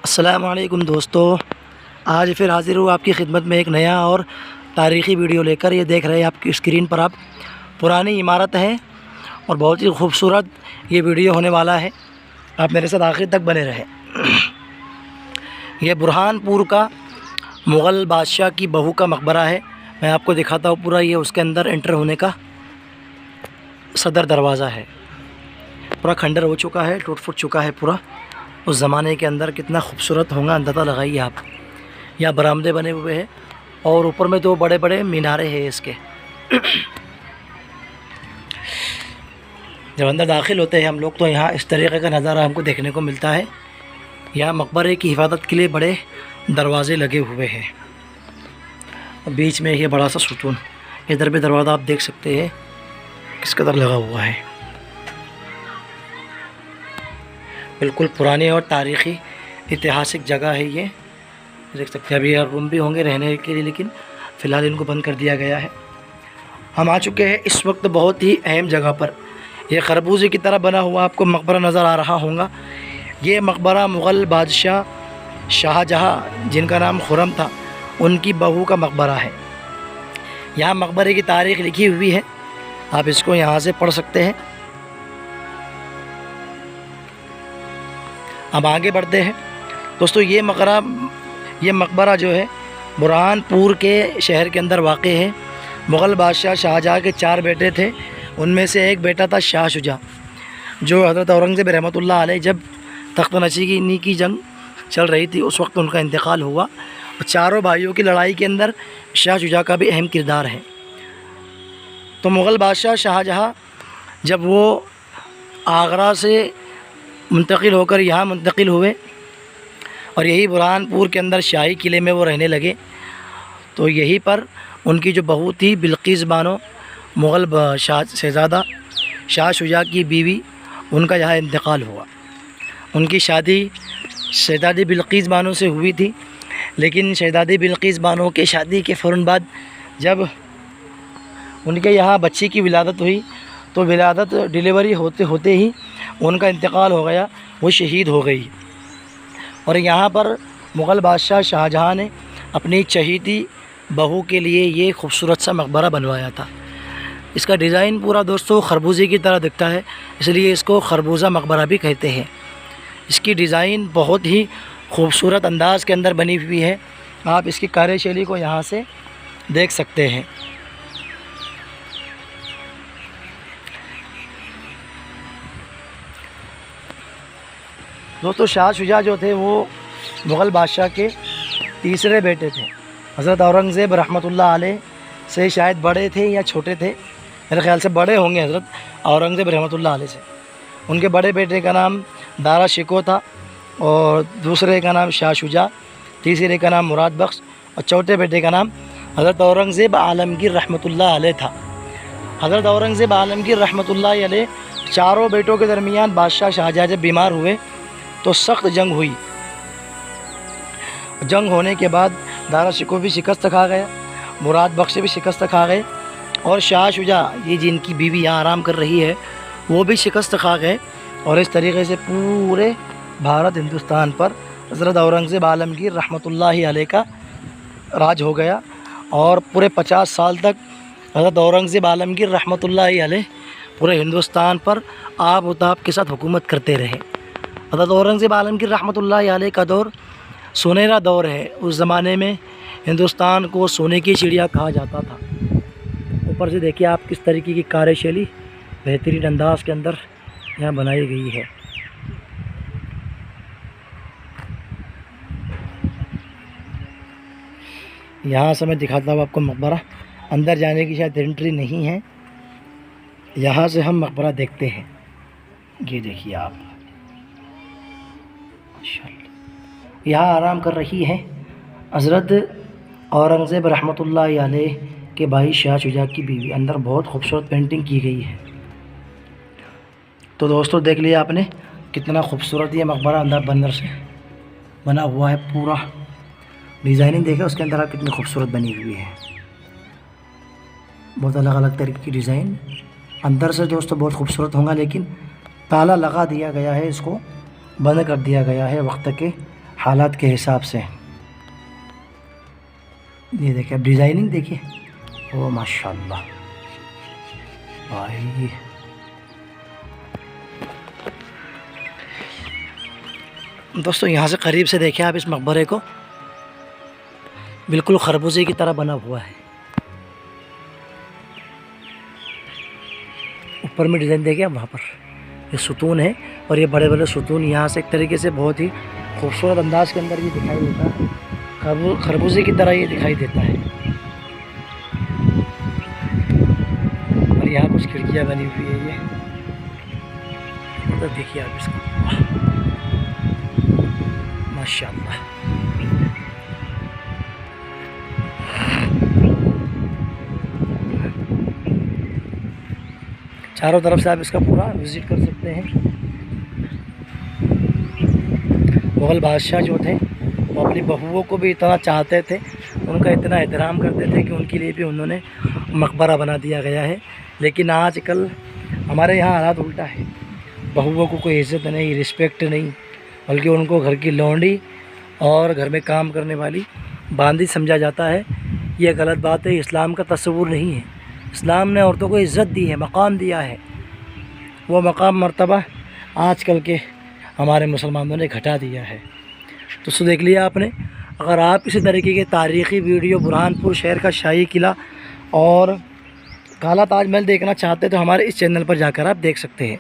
अस्सलामुअलैकुम दोस्तों, आज फिर हाज़िर हूँ आपकी खिदमत में एक नया और तारीख़ी वीडियो लेकर। ये देख रहे हैं आपकी स्क्रीन पर आप पुरानी इमारत है और बहुत ही खूबसूरत ये वीडियो होने वाला है। आप मेरे साथ आखिर तक बने रहें। ये बुरहानपुर का मुग़ल बादशाह की बहू का मकबरा है। मैं आपको दिखाता हूँ पूरा। ये उसके अंदर एंटर होने का सदर दरवाज़ा है। पूरा खंडर हो चुका है, टूट फूट चुका है पूरा। उस ज़माने के अंदर कितना खूबसूरत होगा अंदाज़ा लगाइए आप। यहाँ बरामदे बने हुए हैं और ऊपर में 2 बड़े बड़े मीनारे हैं इसके। जब अंदर दाखिल होते हैं हम लोग तो यहाँ इस तरीक़े का नज़ारा हमको देखने को मिलता है। यहाँ मकबरे की हिफाजत के लिए बड़े दरवाज़े लगे हुए हैं। बीच में ये बड़ा सा सुतून, इधर भी दरवाज़ा आप देख सकते हैं किस कदर लगा हुआ है। बिल्कुल पुरानी और तारीख़ी ऐतिहासिक जगह है ये, देख सकते हैं। अभी यार रूम भी होंगे रहने के लिए, लेकिन फ़िलहाल इनको बंद कर दिया गया है। हम आ चुके हैं इस वक्त बहुत ही अहम जगह पर। यह खरबूजे की तरह बना हुआ आपको मकबरा नज़र आ रहा होगा। ये मकबरा मुग़ल बादशाह शाहजहाँ, जिनका नाम खुरम था, उनकी बहू का मकबरा है। यहाँ मकबरे की तारीख़ लिखी हुई है, आप इसको यहाँ से पढ़ सकते हैं। अब आगे बढ़ते हैं दोस्तों। ये मकबरा जो है बुरहानपुर के शहर के अंदर वाक़ है। मुग़ल बादशाह शाहजहाँ के 4 बेटे थे। उनमें से एक बेटा था शाह शुजा, जो हज़रत औरंगज़ेब रहमतुल्लाह अलैह जब तख्त नशीनी की जंग चल रही थी उस वक्त उनका इंतकाल हुआ। और चारों भाइयों की लड़ाई के अंदर शाह शुजा का भी अहम किरदार है। तो मुग़ल बादशाह शाहजहाँ जब वो आगरा से मुंतकिल होकर यहाँ मुंतकिल हुए और यही बुरहानपुर के अंदर शाही किले में वो रहने लगे, तो यहीं पर उनकी जो बहू थी बिल्किस बानो, मुग़ल शहज़ादा शाह शुजा की बीवी, उनका यहाँ इंतकाल हुआ। उनकी शादी शहज़ादी बिल्किस बानो से हुई थी, लेकिन शहज़ादी बिल्किस बानो के शादी के फ़ौरन बाद जब उनके यहाँ बच्ची की विलादत हुई तो विलादत डिलीवरी होते होते ही उनका इंतकाल हो गया, वो शहीद हो गई। और यहाँ पर मुग़ल बादशाह शाहजहाँ ने अपनी चहेती बहू के लिए ये खूबसूरत सा मकबरा बनवाया था। इसका डिज़ाइन पूरा दोस्तों खरबूजे की तरह दिखता है, इसलिए इसको खरबूजा मकबरा भी कहते हैं। इसकी डिज़ाइन बहुत ही खूबसूरत अंदाज़ के अंदर बनी हुई है। आप इसकी कार्यशैली को यहाँ से देख सकते हैं। दोस्तों शाह शुजा जो थे वो मुग़ल बादशाह के तीसरे बेटे थे। हज़रत औरंगज़ेब रहमतुल्लाह अलैह से शायद बड़े थे या छोटे थे, मेरे ख़्याल से बड़े होंगे हज़रत औरंगज़ेब रहमतुल्लाह अलैह से। उनके बड़े बेटे का नाम दारा शिको था और दूसरे का नाम शाह शुजा, तीसरे का नाम मुराद बख्श और चौथे बेटे का नाम हज़रत औरंगज़ेब आलमगीर रहमतुल्लाह अलैह था। हज़रत औरंगज़ेब आलमगीर रहमतुल्लाह अलैह चारों बेटों के दरमियान बादशाह शाहजहाँ जब बीमार हुए तो सख्त जंग हुई। जंग होने के बाद दारा शिको भी शिकस्त खा गया, मुराद बख्श भी शिकस्त खा गए और शाह शुजा, ये जिनकी बीवी यहाँ आराम कर रही है, वो भी शिकस्त खा गए। और इस तरीके से पूरे भारत हिंदुस्तान पर हज़रत औरंगज़ेब आलमगीर रहमतुल्लाहि अलैह का राज हो गया। और पूरे 50 साल तक हज़रत औरंगज़ेब आलमगीर रहमतुल्लाहि अलैह पूरे हिंदुस्तान पर आब उताब के साथ हुकूमत करते रहे। हज़रत औरंगज़ेब आलमगीर रहमतुल्लाहि अलैह का दौर सुनहरा दौर है। उस ज़माने में हिंदुस्तान को सोने की चिड़िया कहा जाता था। ऊपर से देखिए आप किस तरीके की कार्यशैली बेहतरीन अंदाज के अंदर यहाँ बनाई गई है। यहाँ से मैं दिखाता हूँ आपको मकबरा। अंदर जाने की शायद एंट्री नहीं है, यहाँ से हम मकबरा देखते हैं। ये देखिए आप, यहाँ आराम कर रही है हज़रत औरंगज़ेब रहमतुल्लाह अलैह के भाई शाह शुजा की बीवी। अंदर बहुत खूबसूरत पेंटिंग की गई है। तो दोस्तों देख लिया आपने कितना खूबसूरत ये मकबरा अंदर से बना हुआ है। पूरा डिज़ाइनिंग देखा उसके अंदर आप कितनी खूबसूरत बनी हुई है। बहुत अलग अलग तरीके की डिज़ाइन अंदर से दोस्तों बहुत खूबसूरत होगा, लेकिन ताला लगा दिया गया है, इसको बंद कर दिया गया है वक्त के हालात के हिसाब से। ये देखिए, अब डिज़ाइनिंग देखिए, ओ माशाल्लाह भाई। दोस्तों यहाँ से करीब से देखिए आप इस मकबरे को, बिल्कुल खरबूजे की तरह बना हुआ है। ऊपर में डिज़ाइन देखिए, वहाँ पर ये सुतून है और ये बड़े बड़े सुतून यहाँ से एक तरीके से बहुत ही खूबसूरत अंदाज के अंदर ये दिखाई देता है, खरबूजे की तरह ये दिखाई देता है। और यहाँ कुछ खिड़कियाँ बनी हुई है, ये तो देखिए आप इसको, माशाल्लाह। चारों तरफ से आप इसका पूरा विज़िट कर सकते हैं। मुग़ल बादशाह जो थे वो अपनी बहुओं को भी इतना चाहते थे, उनका इतना एहतराम करते थे कि उनके लिए भी उन्होंने मकबरा बना दिया गया है। लेकिन आजकल हमारे यहाँ हालात उल्टा है, बहुओं को कोई इज़्ज़त नहीं, रिस्पेक्ट नहीं, बल्कि उनको घर की लौंडी और घर में काम करने वाली बांदी समझा जाता है। ये गलत बात है, इस्लाम का तस्वुर नहीं है। इस्लाम ने औरतों को इज़्ज़त दी है, मकाम दिया है। वो मकाम मर्तबा आजकल के हमारे मुसलमानों ने घटा दिया है। तो सो देख लिया आपने। अगर आप इसी तरीके के तारीख़ी वीडियो बुरहानपुर शहर का शाही किला और काला ताजमहल देखना चाहते हैं तो हमारे इस चैनल पर जाकर आप देख सकते हैं।